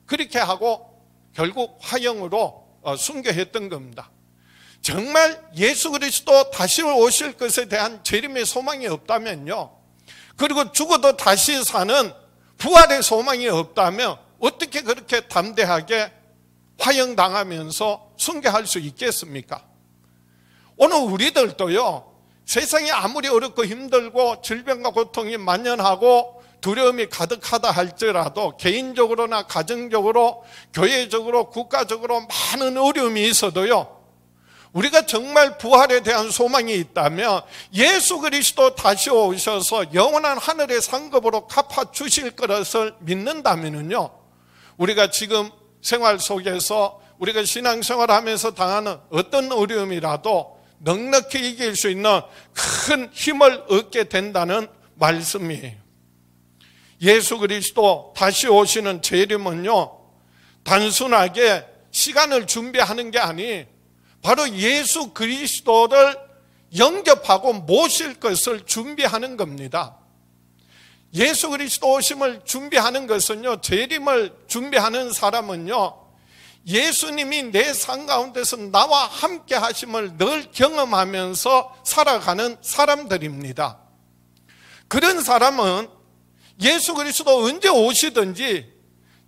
그렇게 하고 결국 화형으로 순교했던 겁니다. 정말 예수 그리스도 다시 오실 것에 대한 재림의 소망이 없다면요, 그리고 죽어도 다시 사는 부활의 소망이 없다면 어떻게 그렇게 담대하게 화형당하면서 순교할 수 있겠습니까? 오늘 우리들도요, 세상이 아무리 어렵고 힘들고 질병과 고통이 만연하고 두려움이 가득하다 할지라도 개인적으로나 가정적으로 교회적으로 국가적으로 많은 어려움이 있어도요, 우리가 정말 부활에 대한 소망이 있다면 예수 그리스도 다시 오셔서 영원한 하늘의 상급으로 갚아주실 것을 믿는다면요, 우리가 지금 생활 속에서 우리가 신앙생활하면서 당하는 어떤 어려움이라도 넉넉히 이길 수 있는 큰 힘을 얻게 된다는 말씀이에요. 예수 그리스도 다시 오시는 재림은요, 단순하게 시간을 준비하는 게 아니 바로 예수 그리스도를 영접하고 모실 것을 준비하는 겁니다. 예수 그리스도 오심을 준비하는 것은요, 재림을 준비하는 사람은요, 예수님이 내 삶 가운데서 나와 함께 하심을 늘 경험하면서 살아가는 사람들입니다. 그런 사람은 예수 그리스도 언제 오시든지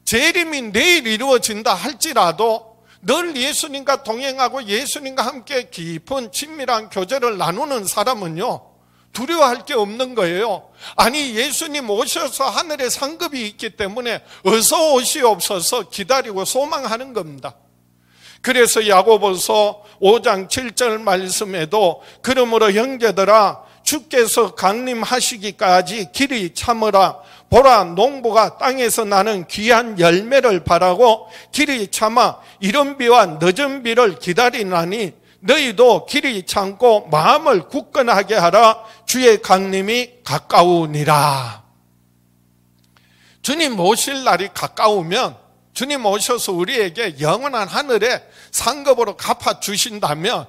재림이 내일 이루어진다 할지라도 늘 예수님과 동행하고 예수님과 함께 깊은 친밀한 교제를 나누는 사람은요, 두려워할 게 없는 거예요. 아니, 예수님 오셔서 하늘에 상급이 있기 때문에 어서 오시옵소서 기다리고 소망하는 겁니다. 그래서 야고보서 5장 7절 말씀에도 그러므로 형제들아 주께서 강림하시기까지 길이 참으라. 보라, 농부가 땅에서 나는 귀한 열매를 바라고 길이 참아 이른 비와 늦은 비를 기다리나니 너희도 길이 참고 마음을 굳건하게 하라. 주의 강림이 가까우니라. 주님 오실 날이 가까우면 주님 오셔서 우리에게 영원한 하늘에 상급으로 갚아주신다면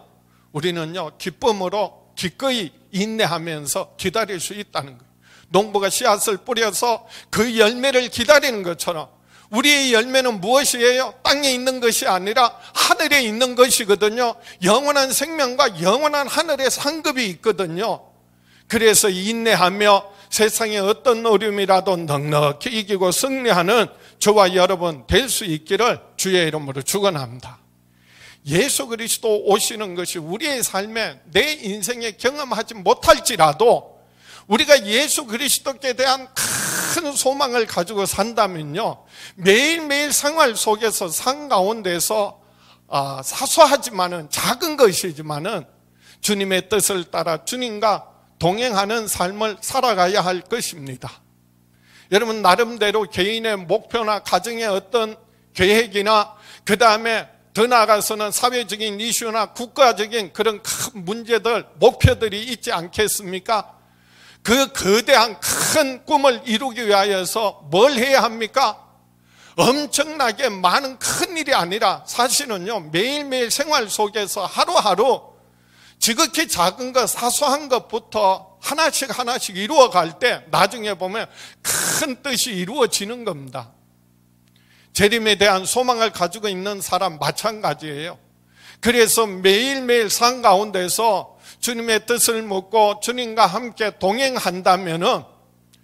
우리는요, 기쁨으로 기꺼이 인내하면서 기다릴 수 있다는 거예요. 농부가 씨앗을 뿌려서 그 열매를 기다리는 것처럼 우리의 열매는 무엇이에요? 땅에 있는 것이 아니라 하늘에 있는 것이거든요. 영원한 생명과 영원한 하늘의 상급이 있거든요. 그래서 인내하며 세상의 어떤 어려움이라도 넉넉히 이기고 승리하는 저와 여러분 될 수 있기를 주의 이름으로 축원합니다. 예수 그리스도 오시는 것이 우리의 삶에 내 인생에 경험하지 못할지라도 우리가 예수 그리스도께 대한 큰 소망을 가지고 산다면요, 매일매일 생활 속에서 삶 가운데서 사소하지만은 작은 것이지만은 주님의 뜻을 따라 주님과 동행하는 삶을 살아가야 할 것입니다. 여러분 나름대로 개인의 목표나 가정의 어떤 계획이나 그 다음에 더 나아가서는 사회적인 이슈나 국가적인 그런 큰 문제들, 목표들이 있지 않겠습니까? 그 거대한 큰 꿈을 이루기 위하여서 뭘 해야 합니까? 엄청나게 많은 큰 일이 아니라 사실은요, 매일매일 생활 속에서 하루하루 지극히 작은 것, 사소한 것부터 하나씩 이루어갈 때 나중에 보면 큰 뜻이 이루어지는 겁니다. 재림에 대한 소망을 가지고 있는 사람 마찬가지예요. 그래서 매일매일 삶 가운데서 주님의 뜻을 묻고 주님과 함께 동행한다면은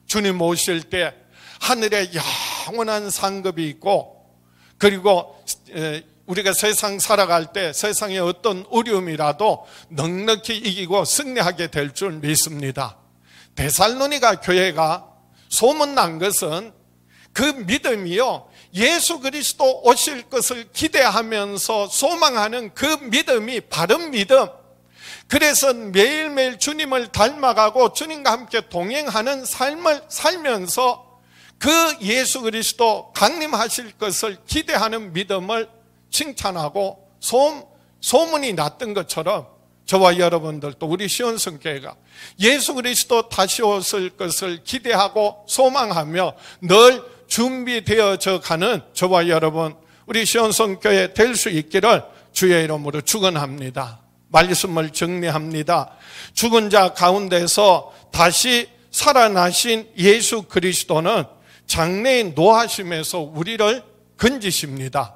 주님 오실 때 하늘에 영원한 상급이 있고, 그리고 우리가 세상 살아갈 때 세상의 어떤 어려움이라도 넉넉히 이기고 승리하게 될 줄 믿습니다. 데살로니가 교회가 소문난 것은 그 믿음이요, 예수 그리스도 오실 것을 기대하면서 소망하는 그 믿음이 바른 믿음, 그래서 매일매일 주님을 닮아가고 주님과 함께 동행하는 삶을 살면서 그 예수 그리스도 강림하실 것을 기대하는 믿음을 칭찬하고 소문이 났던 것처럼 저와 여러분들도 우리 시온성교회가 예수 그리스도 다시 오실 것을 기대하고 소망하며 늘 준비되어져 가는 저와 여러분 우리 시온성교회 될 수 있기를 주의 이름으로 축원합니다. 말씀을 정리합니다. 죽은 자 가운데서 다시 살아나신 예수 그리스도는 장래의 노하심에서 우리를 건지십니다.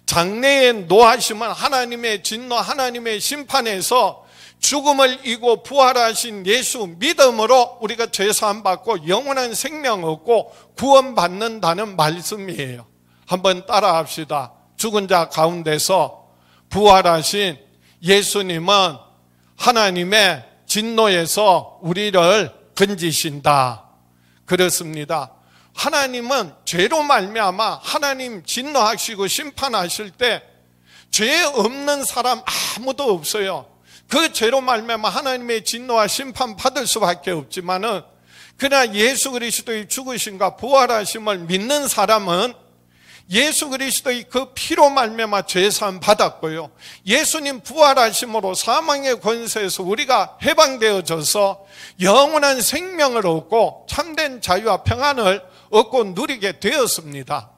장래의 노하심은 하나님의 진노, 하나님의 심판에서 죽음을 이고 부활하신 예수 믿음으로 우리가 죄사함 받고 영원한 생명 얻고 구원받는다는 말씀이에요. 한번 따라합시다. 죽은 자 가운데서 부활하신 예수님은 하나님의 진노에서 우리를 건지신다. 그렇습니다. 하나님은 죄로 말미암아 하나님 진노하시고 심판하실 때 죄 없는 사람 아무도 없어요. 그 죄로 말미암아 하나님의 진노와 심판 받을 수밖에 없지만은, 그러나 예수 그리스도의 죽으심과 부활하심을 믿는 사람은 예수 그리스도의 그 피로 말미암아 죄사함 받았고요, 예수님 부활하심으로 사망의 권세에서 우리가 해방되어져서 영원한 생명을 얻고 참된 자유와 평안을 얻고 누리게 되었습니다.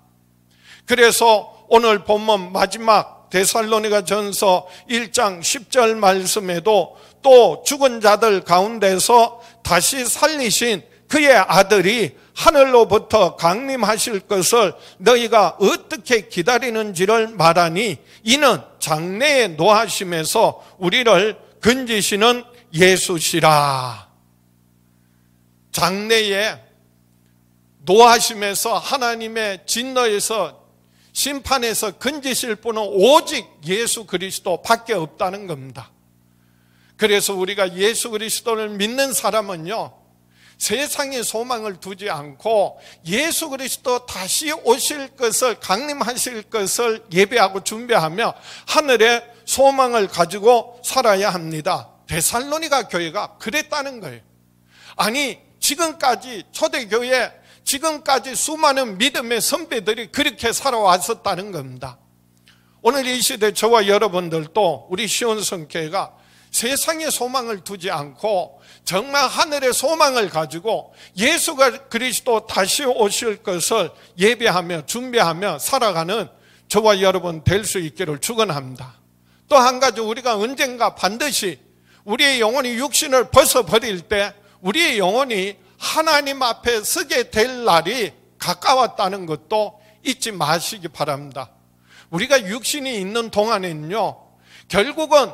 그래서 오늘 본문 마지막 데살로니가 전서 1장 10절 말씀에도 또 죽은 자들 가운데서 다시 살리신 그의 아들이 하늘로부터 강림하실 것을 너희가 어떻게 기다리는지를 말하니 이는 장래의 노하심에서 우리를 건지시는 예수시라. 장래의 노하심에서 하나님의 진노에서 심판에서 건지실 분은 오직 예수 그리스도 밖에 없다는 겁니다. 그래서 우리가 예수 그리스도를 믿는 사람은요, 세상에 소망을 두지 않고 예수 그리스도 다시 오실 것을, 강림하실 것을 예배하고 준비하며 하늘의 소망을 가지고 살아야 합니다. 데살로니가 교회가 그랬다는 거예요. 아니, 지금까지 초대교회, 지금까지 수많은 믿음의 선배들이 그렇게 살아왔었다는 겁니다. 오늘 이 시대 저와 여러분들도 우리 시온성교회가 세상에 소망을 두지 않고 정말 하늘의 소망을 가지고 예수 그리스도 다시 오실 것을 예배하며 준비하며 살아가는 저와 여러분 될 수 있기를 축원합니다. 또 한 가지, 우리가 언젠가 반드시 우리의 영혼이 육신을 벗어버릴 때 우리의 영혼이 하나님 앞에 서게 될 날이 가까웠다는 것도 잊지 마시기 바랍니다. 우리가 육신이 있는 동안에는요, 결국은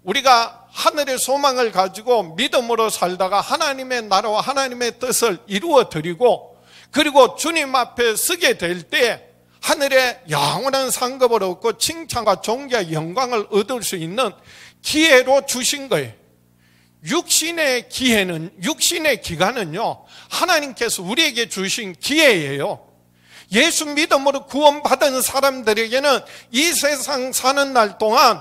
우리가 하늘의 소망을 가지고 믿음으로 살다가 하나님의 나라와 하나님의 뜻을 이루어 드리고, 그리고 주님 앞에 서게 될 때 하늘의 영원한 상급을 얻고 칭찬과 존귀와 영광을 얻을 수 있는 기회로 주신 거예요. 육신의 기간은요, 하나님께서 우리에게 주신 기회예요. 예수 믿음으로 구원받은 사람들에게는 이 세상 사는 날 동안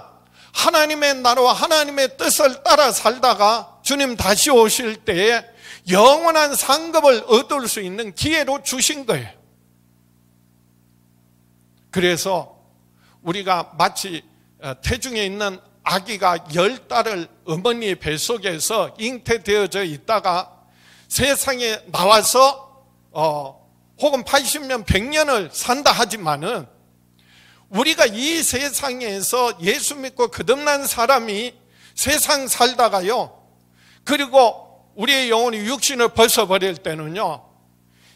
하나님의 나라와 하나님의 뜻을 따라 살다가 주님 다시 오실 때에 영원한 상급을 얻을 수 있는 기회로 주신 거예요. 그래서 우리가 마치 태중에 있는 아기가 10달을 어머니의 뱃속에서 잉태되어져 있다가 세상에 나와서 혹은 80년, 100년을 산다 하지만은 우리가 이 세상에서 예수 믿고 거듭난 사람이 세상 살다가요, 그리고 우리의 영혼이 육신을 벗어버릴 때는요,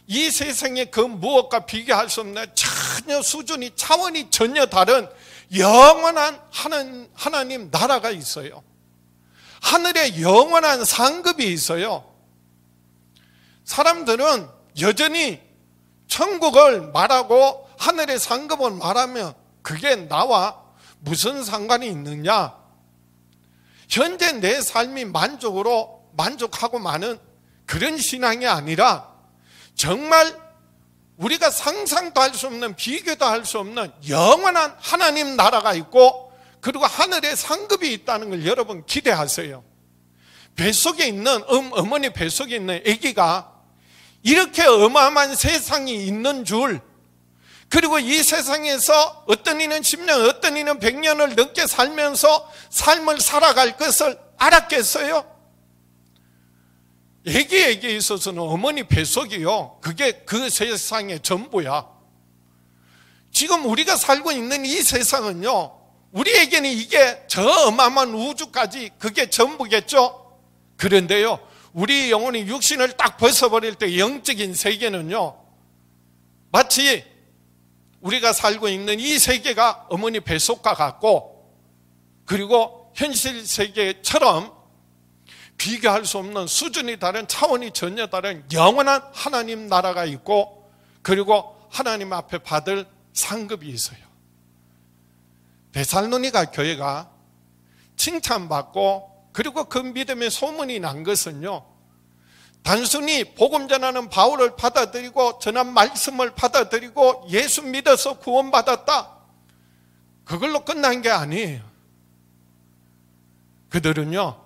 이 세상의 그 무엇과 비교할 수 없는 전혀 수준이, 차원이 전혀 다른 영원한 하나님 나라가 있어요. 하늘에 영원한 상급이 있어요. 사람들은 여전히 천국을 말하고 하늘의 상급을 말하면 그게 나와 무슨 상관이 있느냐? 현재 내 삶이 만족하고 마는 그런 신앙이 아니라 정말 우리가 상상도 할 수 없는, 비교도 할 수 없는 영원한 하나님 나라가 있고, 그리고 하늘에 상급이 있다는 걸 여러분 기대하세요. 뱃속에 있는 어머니 뱃속에 있는 아기가 이렇게 어마어마한 세상이 있는 줄, 그리고 이 세상에서 어떤 이는 10년, 어떤 이는 100년을 넘게 살면서 삶을 살아갈 것을 알았겠어요? 아기에게 있어서는 어머니 뱃속이요, 그게 그 세상의 전부야. 지금 우리가 살고 있는 이 세상은요, 우리에게는 이게 저 어마어마한 우주까지 그게 전부겠죠? 그런데요, 우리 영혼이 육신을 딱 벗어버릴 때 영적인 세계는요, 마치 우리가 살고 있는 이 세계가 어머니 뱃속과 같고, 그리고 현실 세계처럼 비교할 수 없는 수준이 다른, 차원이 전혀 다른 영원한 하나님 나라가 있고, 그리고 하나님 앞에 받을 상급이 있어요. 데살로니가 교회가 칭찬받고, 그리고 그 믿음의 소문이 난 것은요, 단순히 복음 전하는 바울을 받아들이고 전한 말씀을 받아들이고 예수 믿어서 구원받았다, 그걸로 끝난 게 아니에요. 그들은요,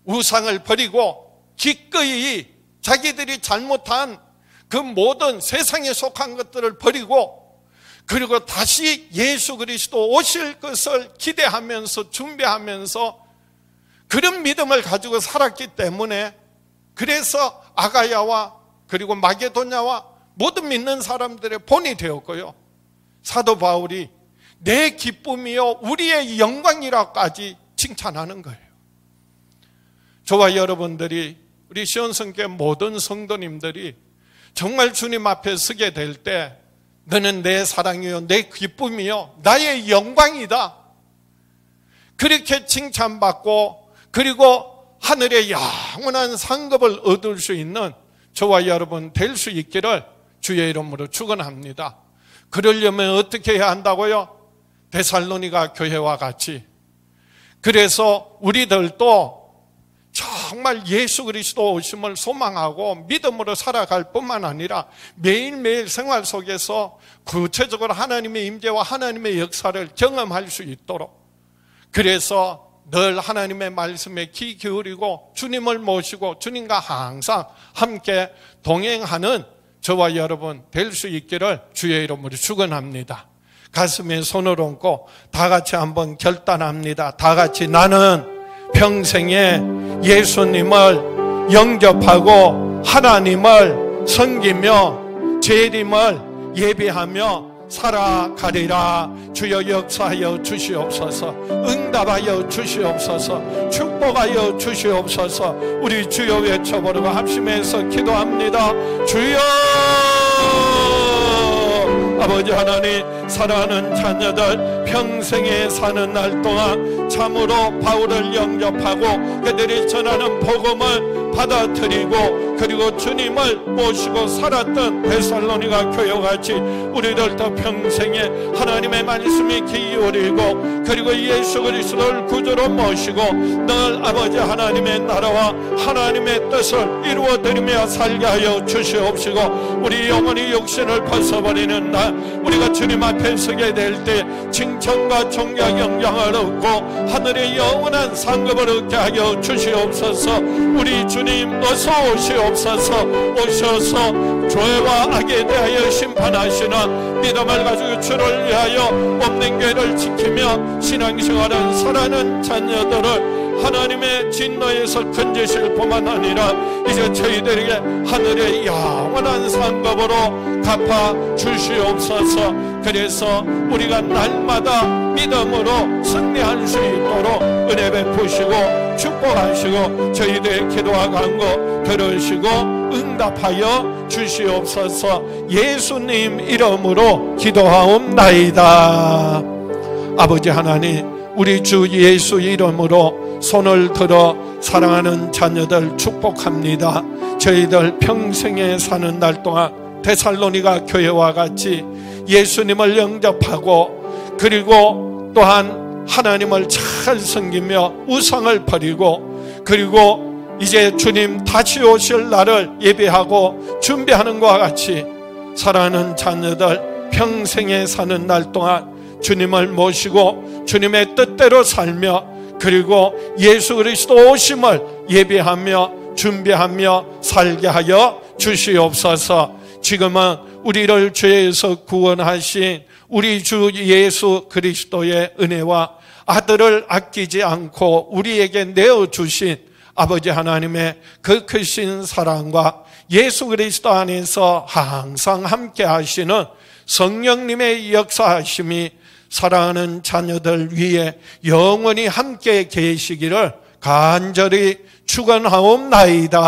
우상을 버리고 기꺼이 자기들이 잘못한 그 모든 세상에 속한 것들을 버리고, 그리고 다시 예수 그리스도 오실 것을 기대하면서 준비하면서 그런 믿음을 가지고 살았기 때문에, 그래서 아가야와 그리고 마게도냐와 모든 믿는 사람들의 본이 되었고요, 사도 바울이 내 기쁨이요 우리의 영광이라까지 칭찬하는 거예요. 저와 여러분들이, 우리 시온성교회 모든 성도님들이 정말 주님 앞에 서게 될 때, 너는 내 사랑이요 내 기쁨이요 나의 영광이다, 그렇게 칭찬받고, 그리고 하늘의 영원한 상급을 얻을 수 있는 저와 여러분 될 수 있기를 주의 이름으로 축원합니다. 그러려면 어떻게 해야 한다고요? 데살로니가 교회와 같이, 그래서 우리들도 정말 예수 그리스도 오심을 소망하고 믿음으로 살아갈 뿐만 아니라 매일매일 생활 속에서 구체적으로 하나님의 임재와 하나님의 역사를 경험할 수 있도록, 그래서 늘 하나님의 말씀에 귀 기울이고 주님을 모시고 주님과 항상 함께 동행하는 저와 여러분 될 수 있기를 주의 이름으로 축원합니다. 가슴에 손을 얹고 다 같이 한번 결단합니다. 다 같이, 나는 평생에 예수님을 영접하고 하나님을 섬기며 재림을 예비하며 살아가리라. 주여 역사하여 주시옵소서, 응답하여 주시옵소서, 축복하여 주시옵소서. 우리 주여 외쳐보려고 합심해서 기도합니다. 주여! 아버지 하나님, 사랑하는 자녀들 평생에 사는 날 동안 참으로 바울을 영접하고 그들이 전하는 복음을 받아들이고, 그리고 주님을 모시고 살았던 데살로니가 교회같이 우리들도 평생에 하나님의 말씀에 기울이고, 그리고 예수 그리스도를 구주로 모시고 늘 아버지 하나님의 나라와 하나님의 뜻을 이루어드리며 살게 하여 주시옵시고, 우리 영원히 육신을 벗어버리는 날 우리가 주님 앞에 서게 될 때 칭찬과 존귀와 영광을 얻고 하늘의 영원한 상급을 얻게 하여 주시옵소서. 우리 주님 어서 오시옵소서. 오셔서 죄와 악에 대하여 심판하시는 믿음을 가지고 주를 위하여 없는 교회를 지키며 신앙생활을 살아가는 자녀들을 하나님의 진노에서 건지실 뿐만 아니라 이제 저희들에게 하늘의 영원한 상급으로 갚아 주시옵소서. 그래서 우리가 날마다 믿음으로 승리할 수 있도록 은혜 베푸시고 축복하시고 저희들의 기도와 간구 들으시고 응답하여 주시옵소서. 예수님 이름으로 기도하옵나이다. 아버지 하나님, 우리 주 예수 이름으로 손을 들어 사랑하는 자녀들 축복합니다. 저희들 평생에 사는 날 동안 데살로니가 교회와 같이 예수님을 영접하고 그리고 또한 하나님을 잘 섬기며 우상을 버리고 그리고 이제 주님 다시 오실 날을 예배하고 준비하는 것과 같이 사랑하는 자녀들 평생에 사는 날 동안 주님을 모시고 주님의 뜻대로 살며 그리고 예수 그리스도 오심을 예배하며 준비하며 살게 하여 주시옵소서. 지금은 우리를 죄에서 구원하신 우리 주 예수 그리스도의 은혜와 아들을 아끼지 않고 우리에게 내어주신 아버지 하나님의 그 크신 사랑과 예수 그리스도 안에서 항상 함께 하시는 성령님의 역사하심이 사랑하는 자녀들 위에 영원히 함께 계시기를 간절히 축원하옵나이다.